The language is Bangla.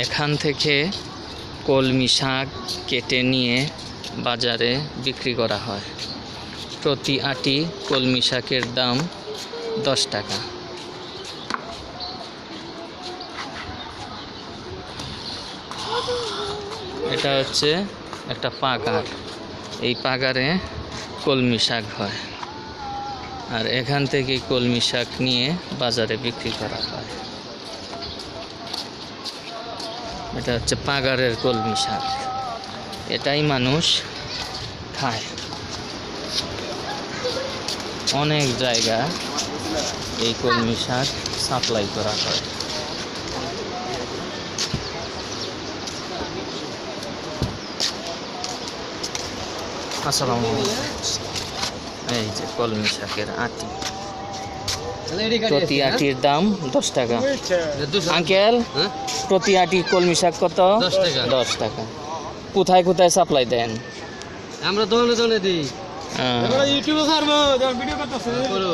এখান থেকে কলমি শাক কেটে নিয়ে বাজারে বিক্রি করা হয়। প্রতি আটি কলমি শাকের দাম 10 টাকা। এটা হচ্ছে একটা পাগার, এই পাগারে কলমি শাক হয়, আর এখান থেকে কলমি শাক নিয়ে বাজারে বিক্রি করা হয়। এটা হচ্ছে পাগারের কলমি শাক, এটাই মানুষ খায়। অনেক জায়গা এই কলমি শাক সাপ্লাই করা হয়। আসসালামু আলাইকুম। এই যে কলমি শাকের আটি, প্রতি আটির দাম 10 টাকা। আঙ্কেল, প্রতি আটি কলমি শাক কত? 10 টাকা। কোথায় কোথায় সাপ্লাই দেন? আমরা দোকানে দোকানে দিই। আমরা ইউটিউবে ছাড়বো, ভিডিও করতেছি। করো।